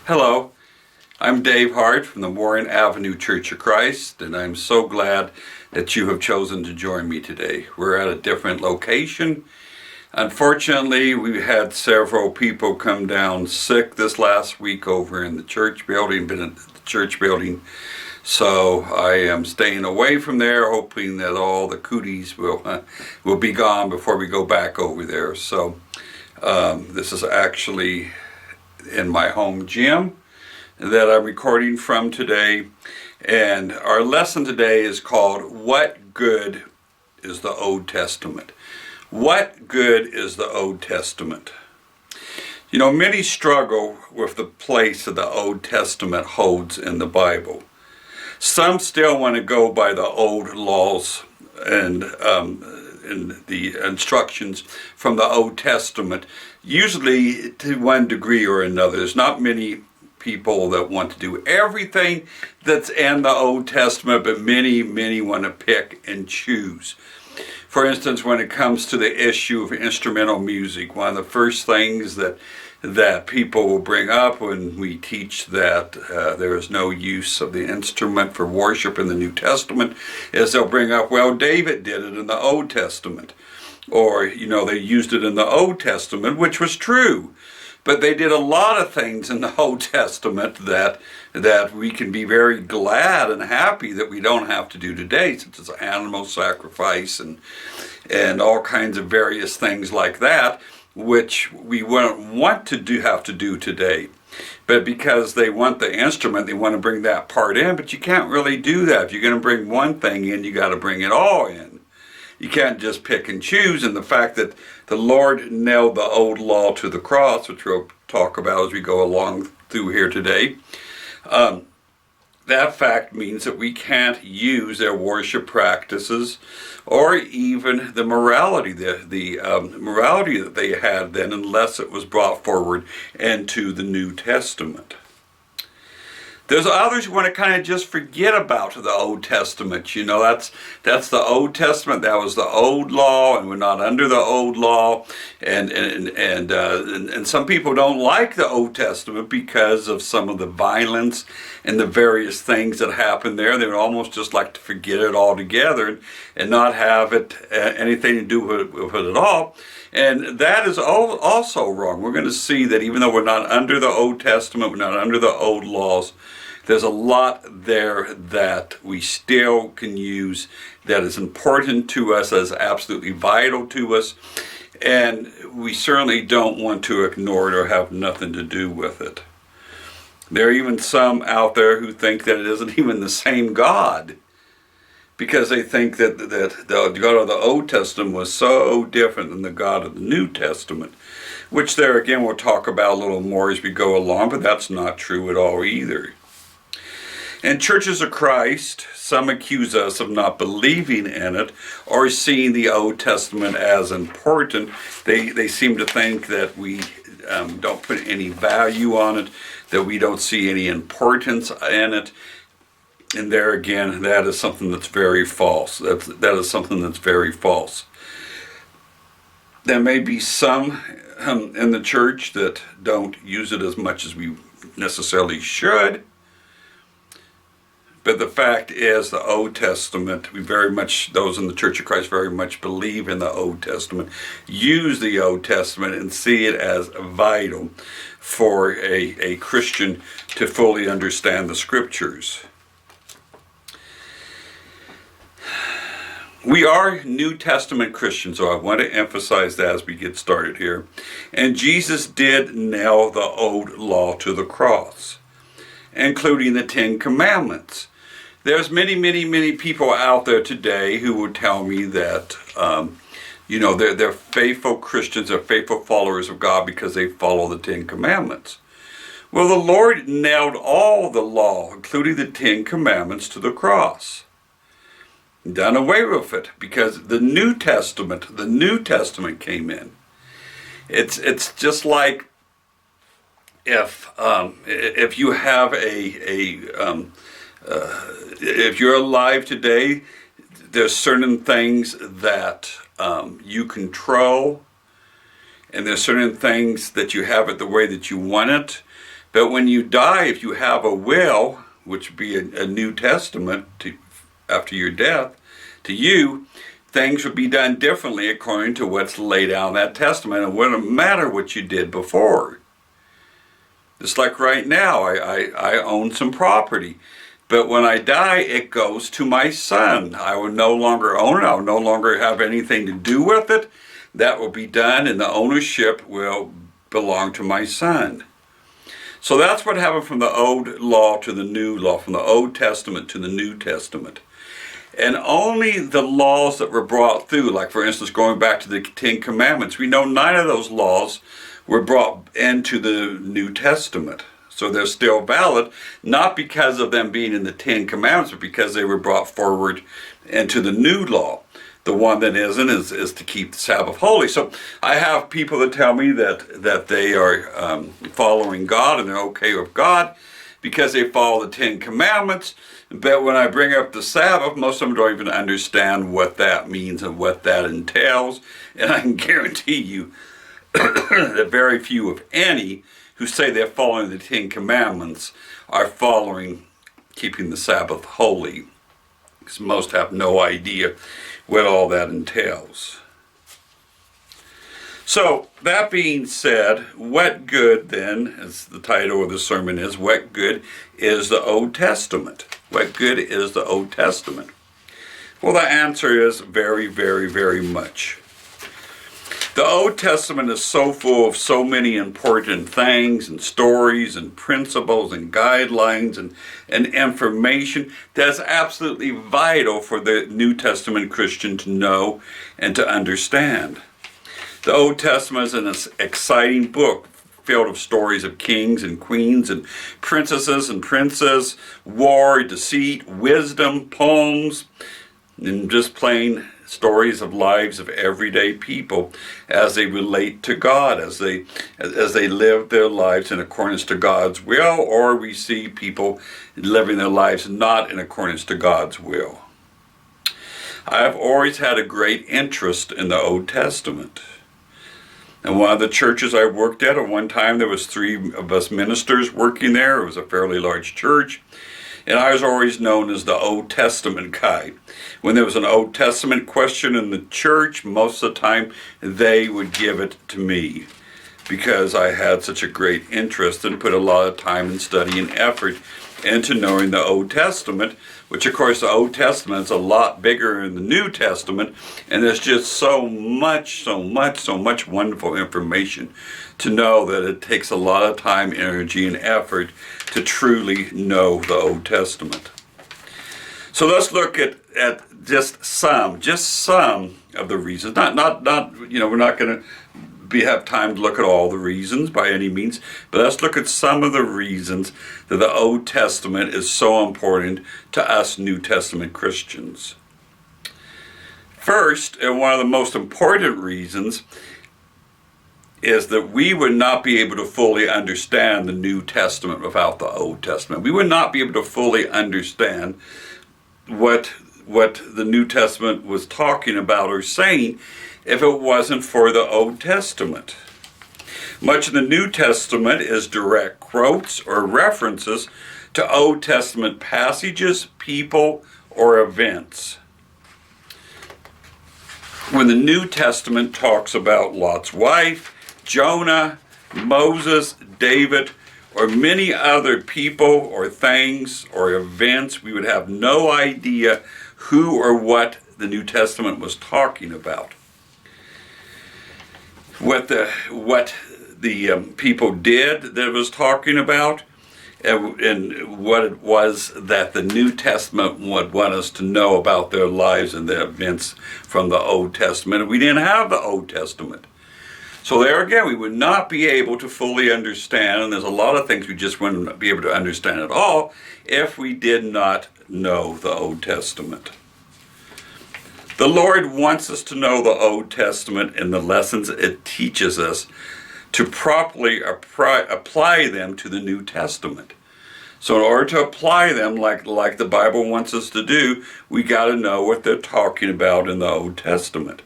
Hello, I'm Dave Hart from the Warren Avenue Church of Christ, and I'm so glad that you have chosen to join me today. We're at a different location. Unfortunately, we had several people come down sick this last week over in the church building, so I am staying away from there, hoping that all the cooties will be gone before we go back over there. So this is actually in my home gym that I'm recording from today, and our lesson today is called What Good is the Old Testament? What good is the Old Testament? You know, many struggle with the place that the Old Testament holds in the Bible. Some still want to go by the old laws and the instructions from the Old Testament, usually to one degree or another. There's not many people that want to do everything that's in the Old Testament, but many want to pick and choose. For instance, when it comes to the issue of instrumental music, one of the first things that people will bring up when we teach that there is no use of the instrument for worship in the New Testament is they'll bring up, well, David did it in the Old Testament. Or, you know, they used it in the Old Testament, which was true. But they did a lot of things in the Old Testament that we can be very glad and happy that we don't have to do today, such as animal sacrifice and all kinds of various things like that, which we wouldn't want to have to do today. But because they want the instrument, they want to bring that part in, but you can't really do that. If you're going to bring one thing in, you got to bring it all in. You can't just pick and choose, and the fact that the Lord nailed the old law to the cross, which we'll talk about as we go along through here today, that fact means that we can't use their worship practices or even the morality, the morality that they had then, unless it was brought forward into the New Testament. There's others who want to kind of just forget about the Old Testament. You know, that's the Old Testament. That was the old law, and we're not under the old law. And some people don't like the Old Testament because of some of the violence and the various things that happened there. They would almost just like to forget it altogether and not have it anything to do with it at all. And that is also wrong. We're going to see that even though we're not under the Old Testament, we're not under the old laws, there's a lot there that we still can use that is important to us, that is absolutely vital to us, and we certainly don't want to ignore it or have nothing to do with it. There are even some out there who think that it isn't even the same God, because they think that the God of the Old Testament was so different than the God of the New Testament, which there again we'll talk about a little more as we go along, but that's not true at all either. In churches of Christ, some accuse us of not believing in it or seeing the Old Testament as important. They seem to think that we don't put any value on it, that we don't see any importance in it. And there again, that is something that's very false. That is something that's very false. There may be some in the church that don't use it as much as we necessarily should. But the fact is, the Old Testament, those in the Church of Christ very much believe in the Old Testament, use the Old Testament and see it as vital for a Christian to fully understand the Scriptures. We are New Testament Christians, so I want to emphasize that as we get started here. And Jesus did nail the old law to the cross, including the Ten Commandments. There's many people out there today who would tell me that, they're faithful Christians, they're faithful followers of God because they follow the Ten Commandments. Well, the Lord nailed all the law, including the Ten Commandments, to the cross. Done away with it because the New Testament came in. It's just like if you have if you're alive today, there's certain things that you control, and there's certain things that you have it the way that you want it. But when you die, if you have a will, which would be a New Testament after your death, to you, things would be done differently according to what's laid out in that testament. It wouldn't matter what you did before. Just like right now, I own some property. But when I die, it goes to my son. I will no longer own it. I will no longer have anything to do with it. That will be done, and the ownership will belong to my son. So that's what happened from the old law to the new law, from the Old Testament to the New Testament. And only the laws that were brought through, like for instance going back to the Ten Commandments, we know 9 of those laws were brought into the New Testament. So they're still valid, not because of them being in the Ten Commandments, but because they were brought forward into the new law. The one that isn't is to keep the Sabbath holy. So I have people that tell me that they are following God and they're okay with God because they follow the Ten Commandments. But when I bring up the Sabbath, most of them don't even understand what that means and what that entails. And I can guarantee you that very few, if any, who say they're following the Ten Commandments are following keeping the Sabbath holy. Because most have no idea what all that entails. So, that being said, what good then, as the title of the sermon is, what good is the Old Testament? What good is the Old Testament? Well, the answer is very, very, very much. The Old Testament is so full of so many important things and stories and principles and guidelines and information that's absolutely vital for the New Testament Christian to know and to understand. The Old Testament is an exciting book filled with stories of kings and queens and princesses and princes, war, deceit, wisdom, poems, and just plain stories of lives of everyday people as they relate to God, as they live their lives in accordance to God's will, or we see people living their lives not in accordance to God's will. I have always had a great interest in the Old Testament. And one of the churches I worked at one time, there was 3 of us ministers working there. It was a fairly large church. And I was always known as the Old Testament guy. When there was an Old Testament question in the church, most of the time they would give it to me because I had such a great interest and put a lot of time and study and effort into knowing the Old Testament, which of course the Old Testament is a lot bigger than the New Testament, and there's just so much wonderful information to know that it takes a lot of time, energy, and effort to truly know the Old Testament. So let's look at just some of the reasons. Not we're not going to have time to look at all the reasons by any means, but let's look at some of the reasons that the Old Testament is so important to us New Testament Christians. First, and one of the most important reasons, is that we would not be able to fully understand the New Testament without the Old Testament. We would not be able to fully understand what the New Testament was talking about or saying if it wasn't for the Old Testament. Much of the New Testament is direct quotes or references to Old Testament passages, people, or events. When the New Testament talks about Lot's wife, Jonah, Moses, David, or many other people or things or events, we would have no idea who or what the New Testament was talking about. What the people did that it was talking about, and what it was that the New Testament would want us to know about their lives and the events from the Old Testament. We didn't have the Old Testament. So there again, we would not be able to fully understand, and there's a lot of things we just wouldn't be able to understand at all if we did not know the Old Testament. The Lord wants us to know the Old Testament and the lessons it teaches us to properly apply them to the New Testament. So in order to apply them like the Bible wants us to do, we got to know what they're talking about in the Old Testament.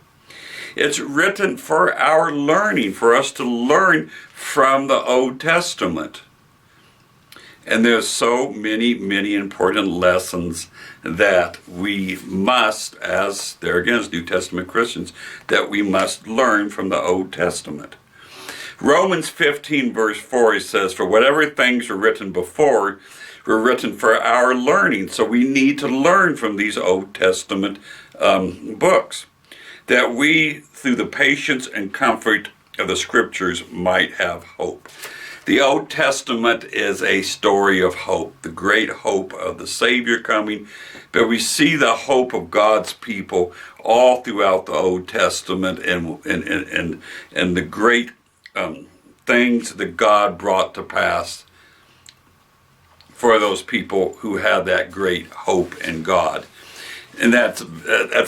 It's written for our learning, for us to learn from the Old Testament. And there's so many, many important lessons that we must, as there again as New Testament Christians, that we must learn from the Old Testament. Romans 15 verse 4, it says, "For whatever things were written before were written for our learning." So we need to learn from these Old Testament books, that we, through the patience and comfort of the Scriptures, might have hope. The Old Testament is a story of hope, the great hope of the Savior coming, but we see the hope of God's people all throughout the Old Testament, and the great things that God brought to pass for those people who had that great hope in God. And that's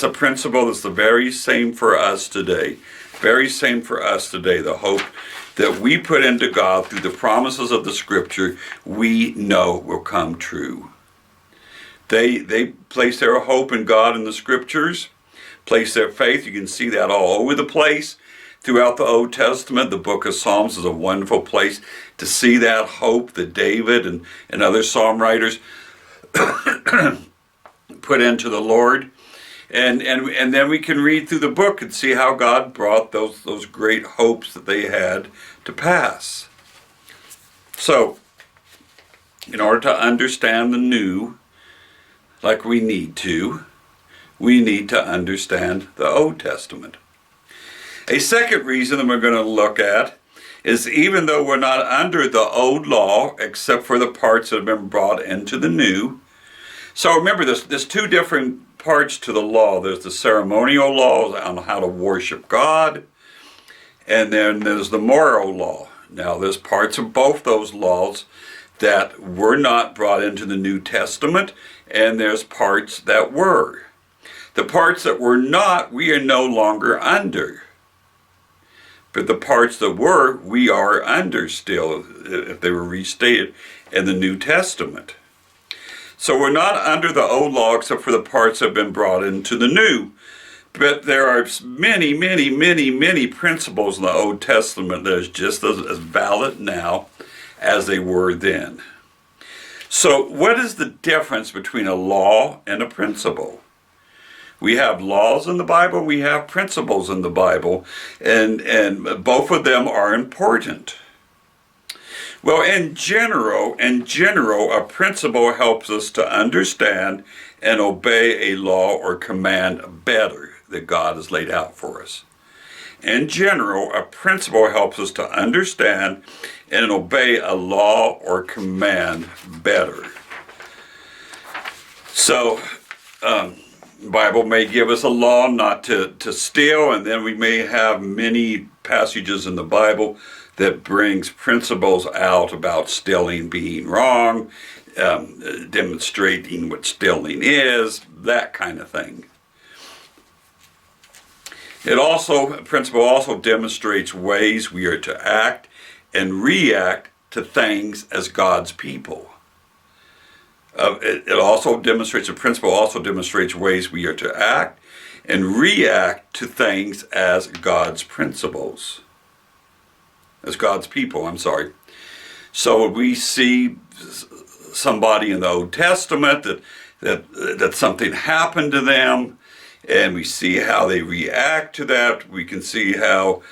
a principle that's the very same for us today. Very same for us today. The hope that we put into God through the promises of the Scripture, we know will come true. They place their hope in God in the Scriptures, place their faith. You can see that all over the place throughout the Old Testament. The book of Psalms is a wonderful place to see that hope that David and other psalm writers put into the Lord. And then we can read through the book and see how God brought those great hopes that they had to pass. So, in order to understand the new, like we need to understand the Old Testament. A second reason that we're going to look at is, even though we're not under the old law, except for the parts that have been brought into the new. So remember, there's two different parts to the law. There's the ceremonial laws on how to worship God, and then there's the moral law. Now, there's parts of both those laws that were not brought into the New Testament, and there's parts that were. The parts that were not, we are no longer under. But the parts that were, we are under still, if they were restated in the New Testament. So we're not under the old law except for the parts that have been brought into the new. But there are many, many, many, many principles in the Old Testament that is just as valid now as they were then. So what is the difference between a law and a principle? We have laws in the Bible, we have principles in the Bible, and both of them are important. Well, in general, a principle helps us to understand and obey a law or command better that God has laid out for us. In general, a principle helps us to understand and obey a law or command better. So, the Bible may give us a law not to steal, and then we may have many passages in the Bible that brings principles out about stealing being wrong, demonstrating what stealing is, that kind of thing. A principle also demonstrates ways we are to act and react to things as God's people. A principle also demonstrates ways we are to act and react to things as God's principles. As God's people, So we see somebody in the Old Testament that something happened to them, and we see how they react to that. We can see how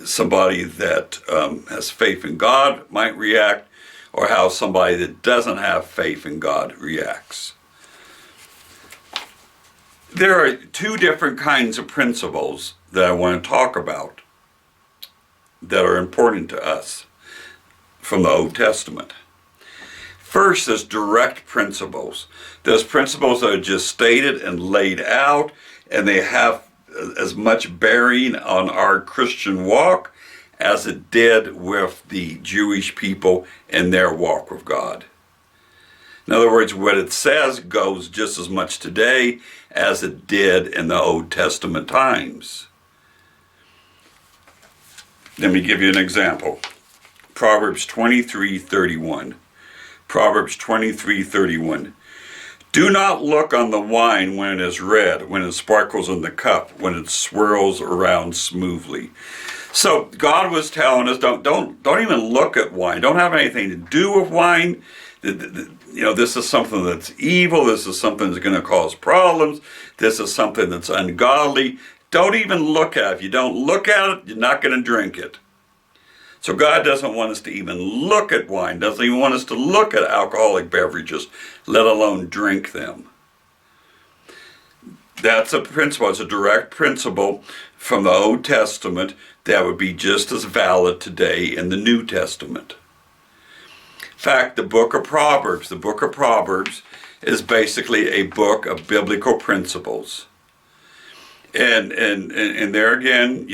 somebody that has faith in God might react, or how somebody that doesn't have faith in God reacts. There are two different kinds of principles that I want to talk about that are important to us from the Old Testament. First is direct principles. Those principles that are just stated and laid out, and they have as much bearing on our Christian walk as it did with the Jewish people in their walk with God. In other words, what it says goes just as much today as it did in the Old Testament times. Let me give you an example. Proverbs 23:31. Proverbs 23:31. Do not look on the wine when it is red, when it sparkles in the cup, when it swirls around smoothly. So God was telling us, don't even look at wine. Don't have anything to do with wine. This is something that's evil. This is something that's going to cause problems. This is something that's ungodly. Don't even look at it. If you don't look at it, you're not going to drink it. So God doesn't want us to even look at wine, doesn't even want us to look at alcoholic beverages, let alone drink them. That's a principle. It's a direct principle from the Old Testament that would be just as valid today in the New Testament. In fact, the book of Proverbs is basically a book of biblical principles. And there again,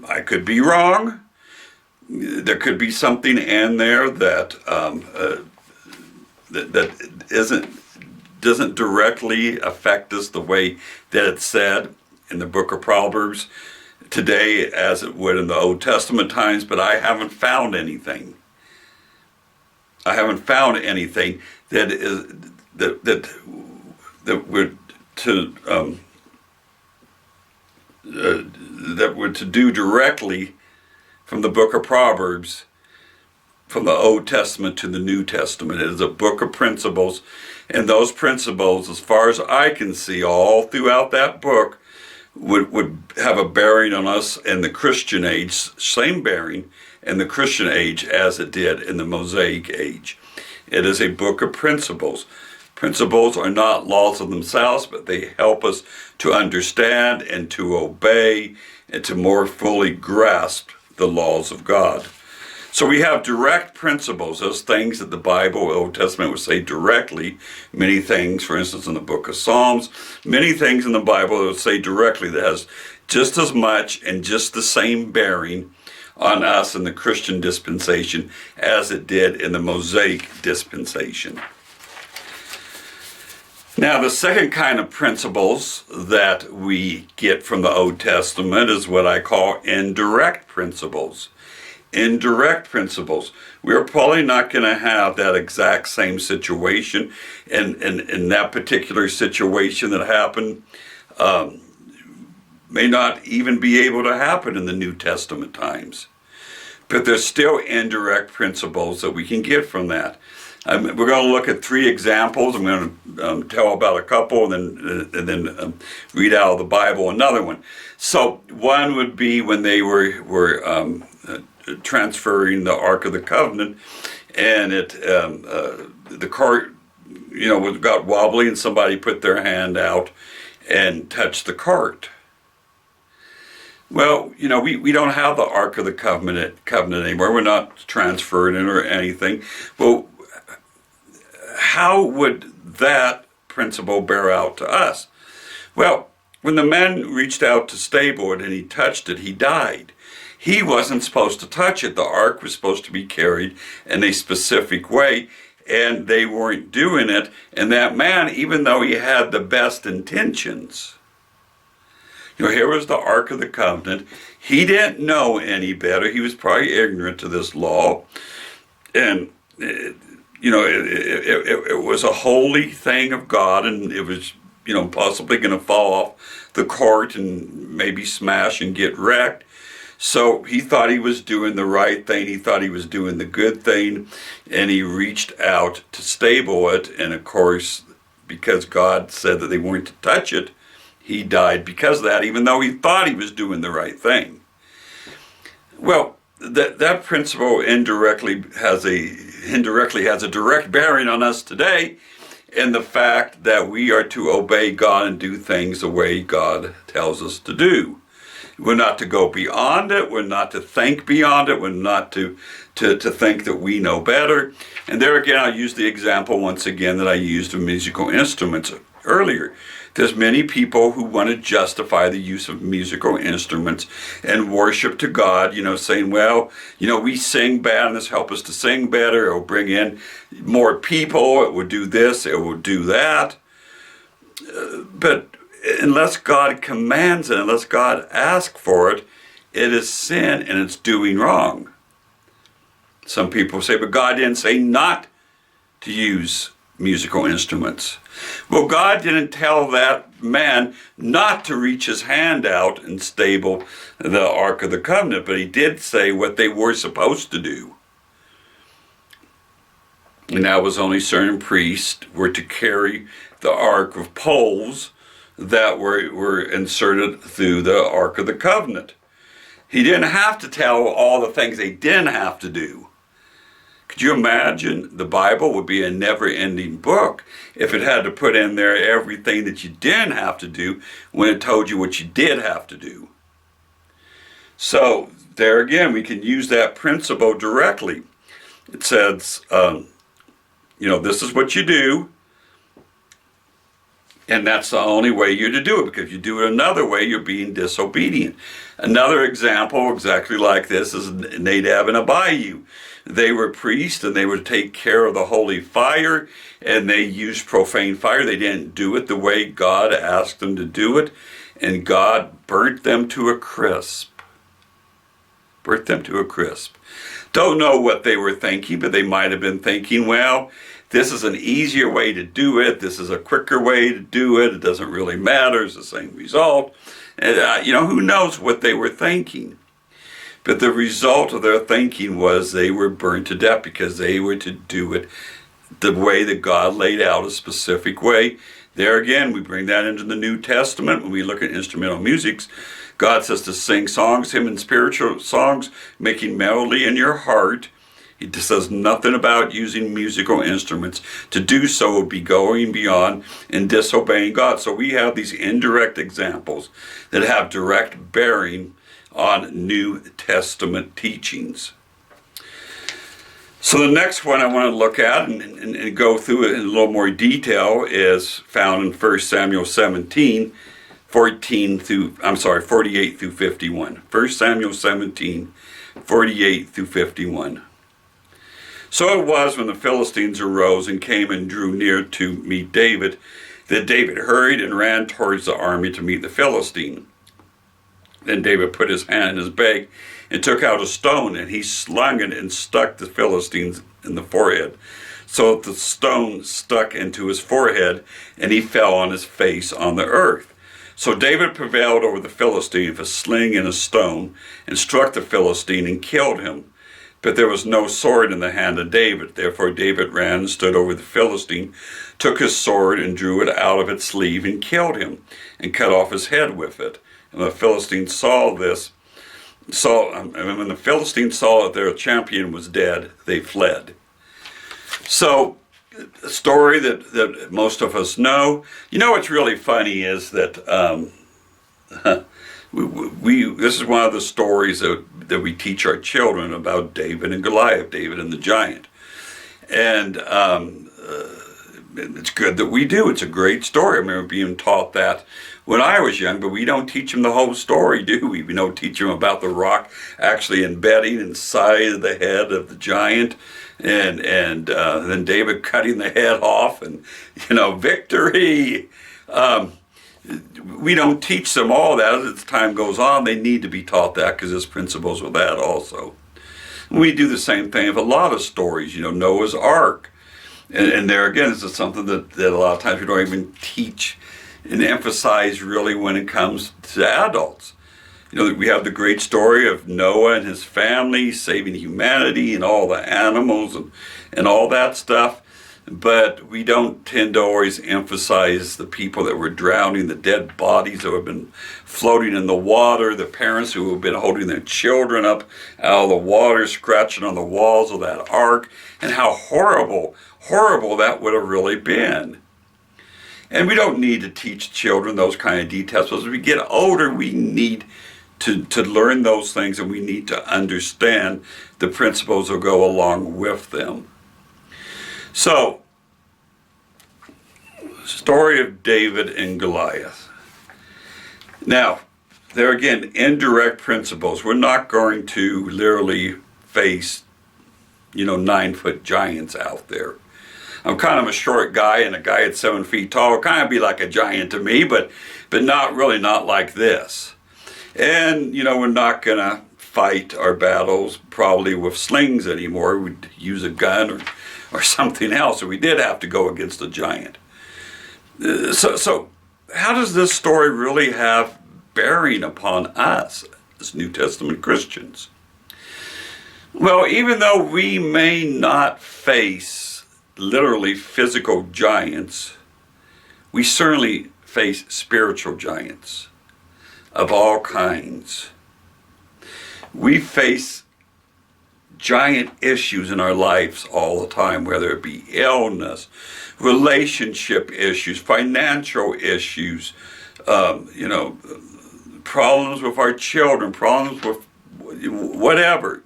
I could be wrong. There could be something in there that doesn't directly affect us the way that it's said in the book of Proverbs today as it would in the Old Testament times, but I haven't found anything. I haven't found anything that would to do directly from the book of Proverbs, from the Old Testament to the New Testament. It is a book of principles, and those principles, as far as I can see, all throughout that book, would have a bearing on us in the Christian age, same bearing in the Christian age as it did in the Mosaic age. It is a book of principles. Principles are not laws of themselves, but they help us to understand and to obey and to more fully grasp the laws of God. So we have direct principles, those things that the Bible, the Old Testament would say directly. Many things, for instance, in the book of Psalms, many things in the Bible that would say directly that has just as much and just the same bearing on us in the Christian dispensation as it did in the Mosaic dispensation. Now, the second kind of principles that we get from the Old Testament is what I call indirect principles. Indirect principles. We're probably not going to have that exact same situation, and in that particular situation that happened may not even be able to happen in the New Testament times. But there's still indirect principles that we can get from that. We're going to look at 3 examples. I'm going to tell about a couple and then read out of the Bible another one. So one would be when they were transferring the Ark of the Covenant, and the cart got wobbly, and somebody put their hand out and touched the cart. Well, we don't have the Ark of the Covenant anymore. We're not transferring it or anything. Well, how would that principle bear out to us? Well, when the man reached out to stable it and he touched it, he died. He wasn't supposed to touch it. The ark was supposed to be carried in a specific way, and they weren't doing it. And that man, even though he had the best intentions, here was the Ark of the Covenant. He didn't know any better. He was probably ignorant to this law. And it was a holy thing of God, and it was, possibly going to fall off the cart and maybe smash and get wrecked. So he thought he was doing the right thing. He thought he was doing the good thing, and he reached out to stable it. And of course, because God said that they weren't to touch it, he died because of that, even though he thought he was doing the right thing. Well, that principle indirectly has a direct bearing on us today, in the fact that we are to obey God and do things the way God tells us to do. We're not to go beyond it. We're not to think beyond it. We're not to think that we know better. And there again, I'll use the example once again that I used of musical instruments earlier. There's many people who want to justify the use of musical instruments and worship to God, saying, well, we sing bad and this help us to sing better. It will bring in more people. It will do this. It will do that. But unless God commands it, unless God asks for it, it is sin and it's doing wrong. Some people say, but God didn't say not to use musical instruments. Well, God didn't tell that man not to reach his hand out and stable the Ark of the Covenant, but he did say what they were supposed to do. And that was only certain priests were to carry the Ark of poles that were inserted through the Ark of the Covenant. He didn't have to tell all the things they didn't have to do. Could you imagine? The Bible would be a never-ending book if it had to put in there everything that you didn't have to do when it told you what you did have to do. So there again, we can use that principle directly. It says, this is what you do, and that's the only way you're to do it, because if you do it another way, you're being disobedient. Another example exactly like this is Nadab and Abihu. They were priests, and they would take care of the holy fire, and they used profane fire. They didn't do it the way God asked them to do it, and God burnt them to a crisp. Burnt them to a crisp. Don't know what they were thinking, but they might have been thinking, well, this is an easier way to do it. This is a quicker way to do it. It doesn't really matter. It's the same result. And, who knows what they were thinking. But the result of their thinking was they were burned to death because they were to do it the way that God laid out, a specific way. There again, we bring that into the New Testament. When we look at instrumental musics, God says to sing songs, hymn and spiritual songs, making melody in your heart. He says nothing about using musical instruments. To do so would be going beyond and disobeying God. So we have these indirect examples that have direct bearing on New Testament teachings. So the next one I want to look at and go through it in a little more detail is found in 1 Samuel 17, 48 through 51. 1 Samuel 17, 48 through 51. So it was when the Philistines arose and came and drew near to meet David, that David hurried and ran towards the army to meet the Philistine. Then David put his hand in his bag and took out a stone, and he slung it and struck the Philistines in the forehead. So that the stone stuck into his forehead, and he fell on his face on the earth. So David prevailed over the Philistine with a sling and a stone, and struck the Philistine and killed him. But there was no sword in the hand of David. Therefore David ran and stood over the Philistine, took his sword and drew it out of its sleeve and killed him, and cut off his head with it. And the Philistines saw this. And when the Philistines saw that their champion was dead, they fled. So, a story that most of us know. What's really funny is that this is one of the stories that we teach our children about David and Goliath, David and the giant. And it's good that we do. It's a great story. I remember being taught that when I was young, but we don't teach them the whole story, do we? We don't teach them about the rock actually embedding inside of the head of the giant, and then David cutting the head off, and victory. We don't teach them all that. As time goes on, they need to be taught that, because there's principles with that also. We do the same thing with a lot of stories. Noah's Ark, and there again, this is something that a lot of times we don't even teach and emphasize really when it comes to adults. We have the great story of Noah and his family saving humanity and all the animals and all that stuff, but we don't tend to always emphasize the people that were drowning, the dead bodies that have been floating in the water, the parents who have been holding their children up out of the water, scratching on the walls of that ark, and how horrible that would have really been. And we don't need to teach children those kind of details. As we get older, we need to learn those things, and we need to understand the principles that go along with them. So, story of David and Goliath. Now, there again, indirect principles. We're not going to literally face, 9-foot giants out there. I'm kind of a short guy, and a guy at 7 feet tall will kind of be like a giant to me, but not like this. And, we're not going to fight our battles probably with slings anymore. We'd use a gun or something else, or we did have to go against a giant. So how does this story really have bearing upon us as New Testament Christians? Well, even though we may not face literally physical giants, we certainly face spiritual giants of all kinds. We face giant issues in our lives all the time, whether it be illness, relationship issues, financial issues, problems with our children, problems with whatever.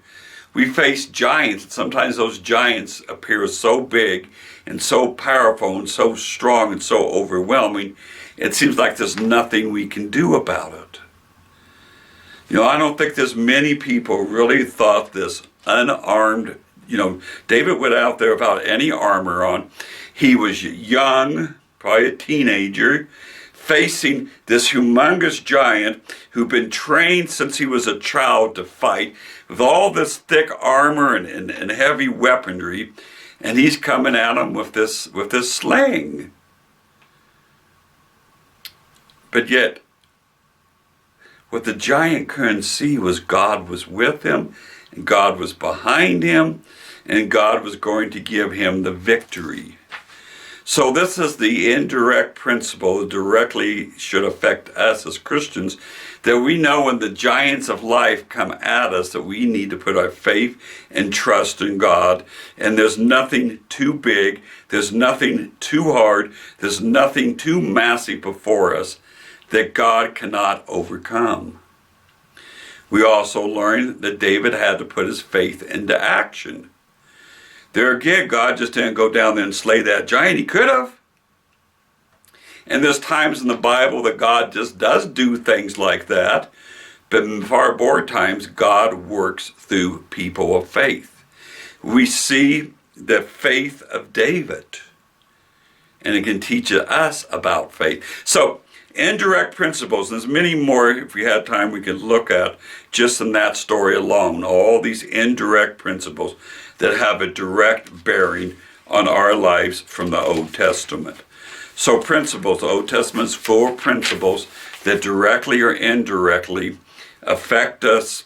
We face giants, and sometimes those giants appear so big and so powerful and so strong and so overwhelming, it seems like there's nothing we can do about it. I don't think there's many people really thought this unarmed, David went out there without any armor on. He was young, probably a teenager, facing this humongous giant who'd been trained since he was a child to fight with all this thick armor and heavy weaponry, and he's coming at him with this sling. But yet, what the giant couldn't see was God was with him, and God was behind him, and God was going to give him the victory. So this is the indirect principle that directly should affect us as Christians, that we know when the giants of life come at us that we need to put our faith and trust in God, and there's nothing too big, there's nothing too hard, there's nothing too massive before us that God cannot overcome. We also learned that David had to put his faith into action. There again, God just didn't go down there and slay that giant. He could have. And there's times in the Bible that God just does do things like that. But in far more times, God works through people of faith. We see the faith of David. And it can teach us about faith. So, indirect principles, there's many more, if we had time, we could look at just in that story alone. All these indirect principles that have a direct bearing on our lives from the Old Testament. So principles, the Old Testament's full of principles that directly or indirectly affect us,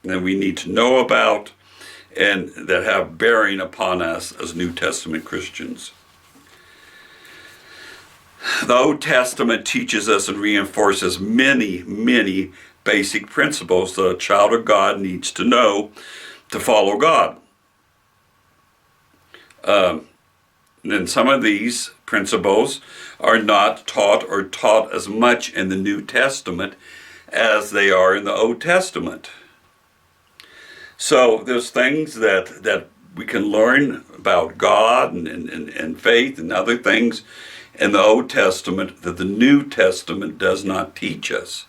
that we need to know about, and that have bearing upon us as New Testament Christians. The Old Testament teaches us and reinforces many, many basic principles that a child of God needs to know to follow God. And some of these principles are not taught as much in the New Testament as they are in the Old Testament. So there's things that we can learn about God and faith and other things in the Old Testament that the New Testament does not teach us.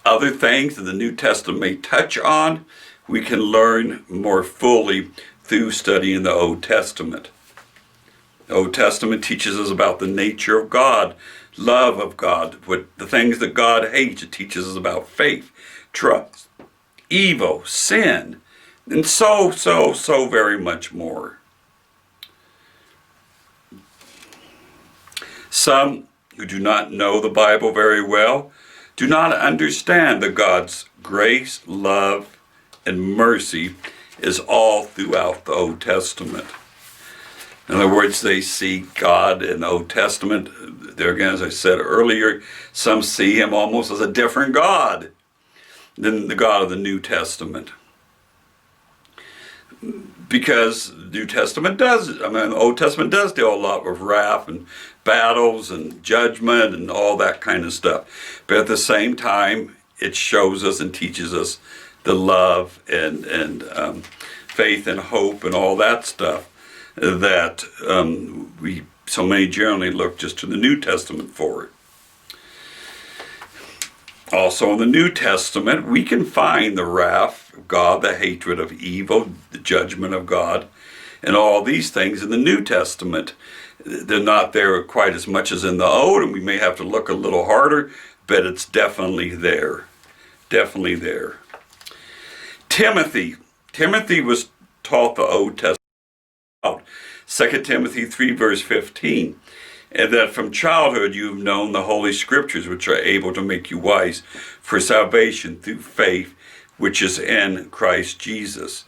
Other things that the New Testament may touch on, we can learn more fully through studying the Old Testament. The Old Testament teaches us about the nature of God, love of God, the things that God hates. It teaches us about faith, trust, evil, sin, and so very much more. Some who do not know the Bible very well do not understand that God's grace, love, and mercy is all throughout the Old Testament. In other words, they see God in the Old Testament. There again, as I said earlier, some see him almost as a different God than the God of the New Testament. Because the Old Testament does deal a lot with wrath and battles and judgment and all that kind of stuff. But at the same time, it shows us and teaches us the love and faith and hope and all that stuff that we so many generally look just to the New Testament for it. Also in the New Testament, we can find the wrath of God, the hatred of evil, the judgment of God, and all these things in the New Testament. They're not there quite as much as in the Old, and we may have to look a little harder, but it's definitely there. Definitely there. Timothy was taught the Old Testament. 2 Timothy 3 verse 15. And that from childhood you have known the Holy Scriptures, which are able to make you wise for salvation through faith, which is in Christ Jesus.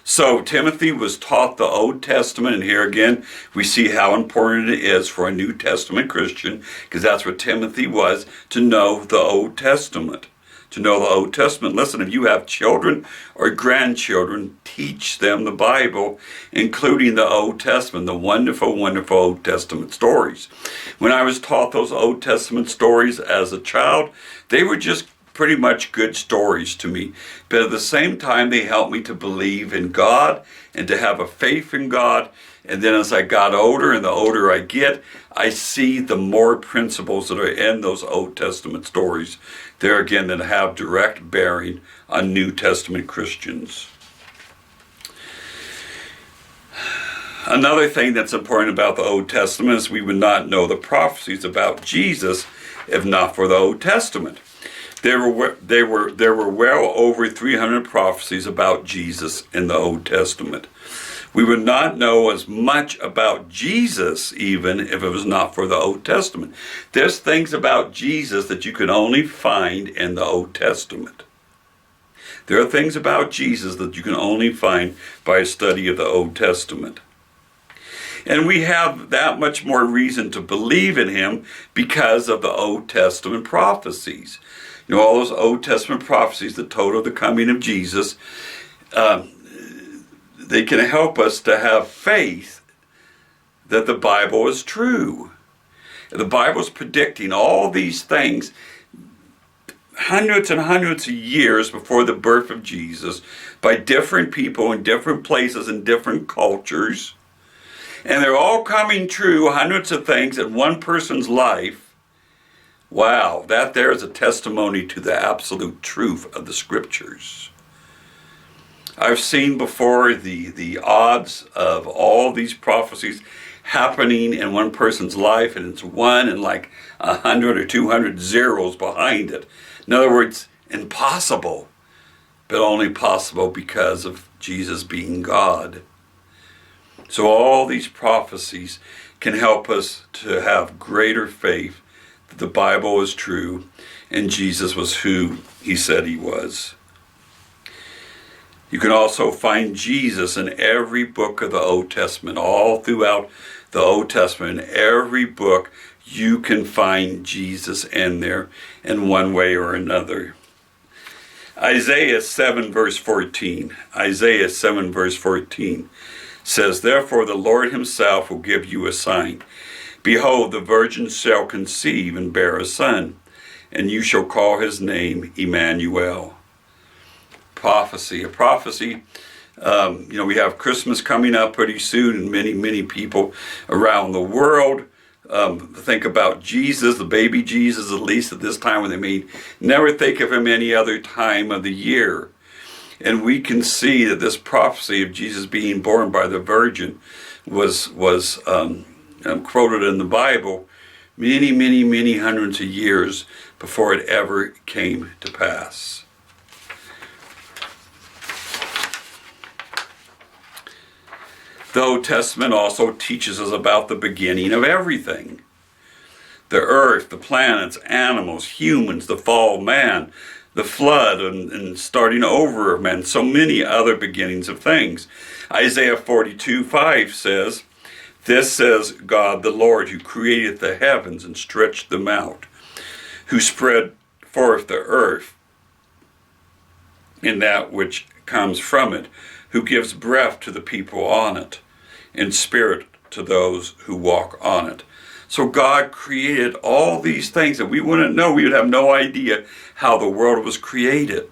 So Timothy was taught the Old Testament, and here again we see how important it is for a New Testament Christian, because that's what Timothy was, to know the Old Testament. To know the Old Testament. Listen, if you have children or grandchildren, teach them the Bible, including the Old Testament, the wonderful, wonderful Old Testament stories. When I was taught those Old Testament stories as a child, they were just pretty much good stories to me. But at the same time, they helped me to believe in God and to have a faith in God. And then as I got older, and the older I get, I see the more principles that are in those Old Testament stories there again that have direct bearing on New Testament Christians. Another thing that's important about the Old Testament is we would not know the prophecies about Jesus if not for the Old Testament. There were well over 300 prophecies about Jesus in the Old Testament. We would not know as much about Jesus even if it was not for the Old Testament. There's things about Jesus that you can only find in the Old Testament. There are things about Jesus that you can only find by a study of the Old Testament. And we have that much more reason to believe in him because of the Old Testament prophecies. You know, all those Old Testament prophecies that told of the coming of Jesus, they can help us to have faith that the Bible is true. The Bible is predicting all these things hundreds and hundreds of years before the birth of Jesus by different people in different places and different cultures. And they're all coming true, hundreds of things in one person's life. Wow, that there is a testimony to the absolute truth of the Scriptures. I've seen before the odds of all these prophecies happening in one person's life, and it's 1 in like 100 or 200 zeros behind it. In other words, impossible, but only possible because of Jesus being God. So all these prophecies can help us to have greater faith that the Bible is true and Jesus was who he said he was. You can also find Jesus in every book of the Old Testament. All throughout the Old Testament, in every book, you can find Jesus in there in one way or another. Isaiah 7 verse 14. Isaiah 7 verse 14 says, "Therefore the Lord himself will give you a sign. Behold, the virgin shall conceive and bear a son, and you shall call his name Emmanuel." A prophecy. We have Christmas coming up pretty soon, and many people around the world think about Jesus, the baby Jesus, at least at this time when they may never think of him any other time of the year. And we can see that this prophecy of Jesus being born by the Virgin was quoted in the Bible many hundreds of years before it ever came to pass. The Old Testament also teaches us about the beginning of everything. The earth, the planets, animals, humans, the fall of man, the flood, and starting over of man, so many other beginnings of things. Isaiah 42:5 says, "This says God the Lord, who created the heavens and stretched them out, who spread forth the earth and that which comes from it, who gives breath to the people on it, and spirit to those who walk on it." So God created all these things that we wouldn't know. We would have no idea how the world was created.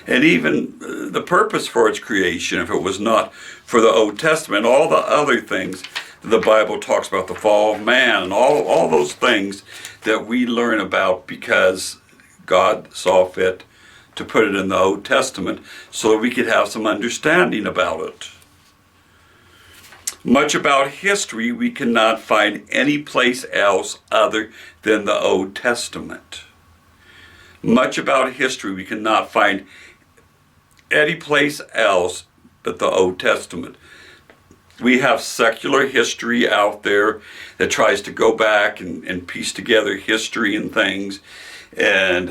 And even the purpose for its creation, if it was not for the Old Testament, all the other things that the Bible talks about, the fall of man, and all those things that we learn about because God saw fit to put it in the Old Testament so that we could have some understanding about it. Much about history we cannot find any place else other than the Old Testament. Much about history we cannot find any place else but the Old Testament. We have secular history out there that tries to go back and piece together history and things. And,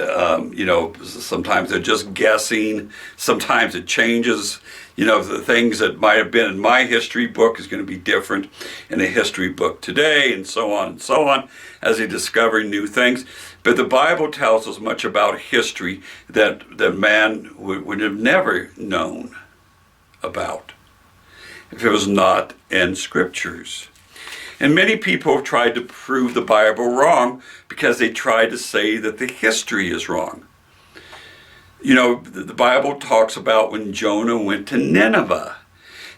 sometimes they're just guessing. Sometimes it changes. The things that might have been in my history book is going to be different in a history book today, and so on, as they discover new things. But the Bible tells us much about history that man would have never known about if it was not in scriptures. And many people have tried to prove the Bible wrong because they try to say that the history is wrong. The Bible talks about when Jonah went to Nineveh.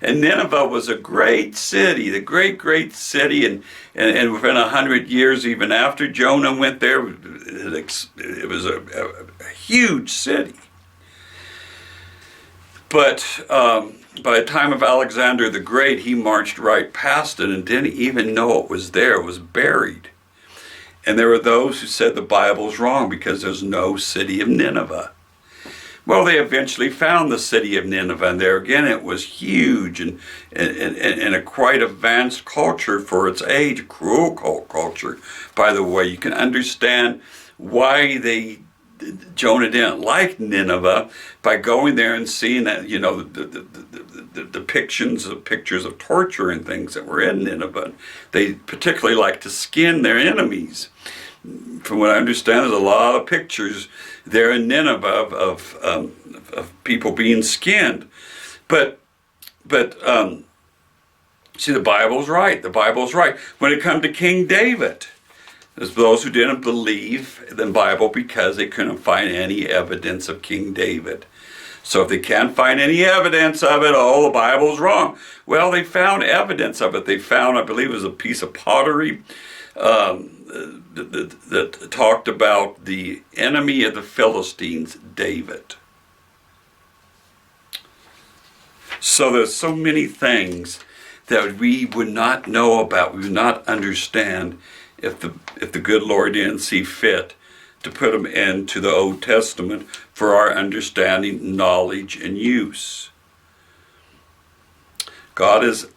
And Nineveh was a great city, the great city. And within 100 years, even after Jonah went there, it was a huge city. But by the time of Alexander the Great, he marched right past it and didn't even know it was there. It was buried. And there were those who said the Bible's wrong because there's no city of Nineveh. Well, they eventually found the city of Nineveh, and there again it was huge and a quite advanced culture for its age, cruel culture. By the way, you can understand why Jonah didn't like Nineveh by going there and seeing that, the pictures of torture and things that were in Nineveh. They particularly like to skin their enemies. From what I understand, there's a lot of pictures there in Nineveh of people being skinned. But see, the Bible's right. The Bible's right. When it comes to King David, there's those who didn't believe the Bible because they couldn't find any evidence of King David. So if they can't find any evidence of it, the Bible's wrong. Well, they found evidence of it. They found, I believe it was a piece of pottery that talked about the enemy of the Philistines, David. So there's so many things that we would not know about, we would not understand if the good Lord didn't see fit to put them into the Old Testament for our understanding, knowledge, and use. God is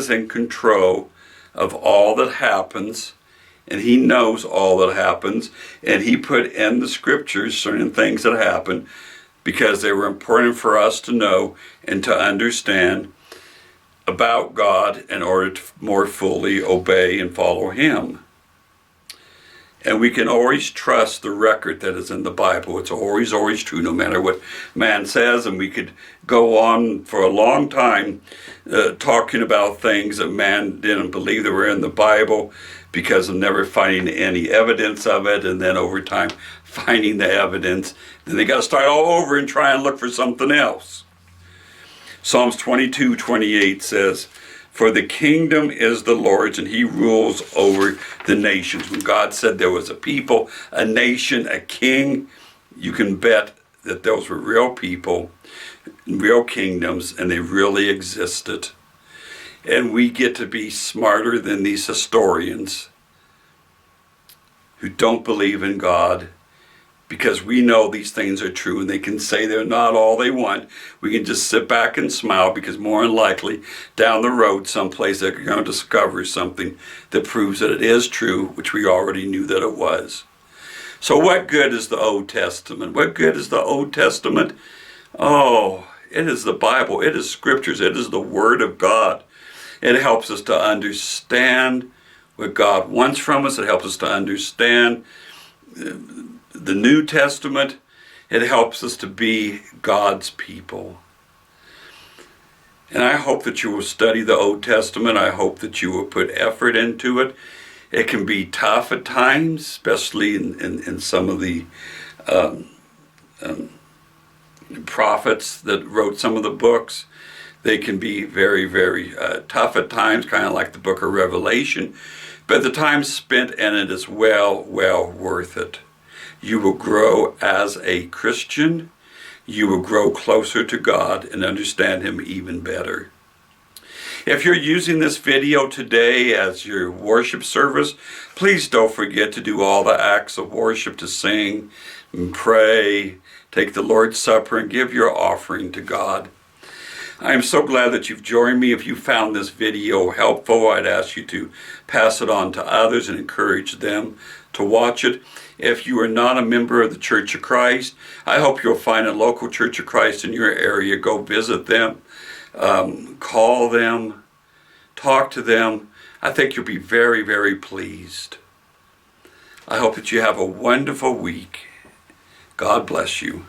in control of all that happens, and he knows all that happens, and he put in the scriptures certain things that happen because they were important for us to know and to understand about God in order to more fully obey and follow him. And we can always trust the record that is in the Bible. It's always true, no matter what man says. And we could go on for a long time talking about things that man didn't believe that were in the Bible because of never finding any evidence of it. And then over time, finding the evidence. Then they got to start all over and try and look for something else. Psalms 22:28 says, "For the kingdom is the Lord's, and he rules over the nations." When God said there was a people, a nation, a king, you can bet that those were real people, real kingdoms, and they really existed. And we get to be smarter than these historians who don't believe in God, because we know these things are true, and they can say they're not all they want. We can just sit back and smile, because more than likely down the road someplace they're going to discover something that proves that it is true, which we already knew that it was. So what good is the Old Testament? What good is the Old Testament? Oh, it is the Bible. It is scriptures. It is the Word of God. It helps us to understand what God wants from us. It helps us to understand the New Testament. It helps us to be God's people. And I hope that you will study the Old Testament. I hope that you will put effort into it. It can be tough at times, especially in some of the prophets that wrote some of the books. They can be very tough at times, kind of like the book of Revelation. But the time spent in it is well worth it. You will grow as a Christian. You will grow closer to God and understand him even better. If you're using this video today as your worship service, please don't forget to do all the acts of worship, to sing and pray, take the Lord's Supper, and give your offering to God. I am so glad that you've joined me. If you found this video helpful, I'd ask you to pass it on to others and encourage them to watch it. If you are not a member of the Church of Christ, I hope you'll find a local Church of Christ in your area. Go visit them, call them, talk to them. I think you'll be very, very pleased. I hope that you have a wonderful week. God bless you.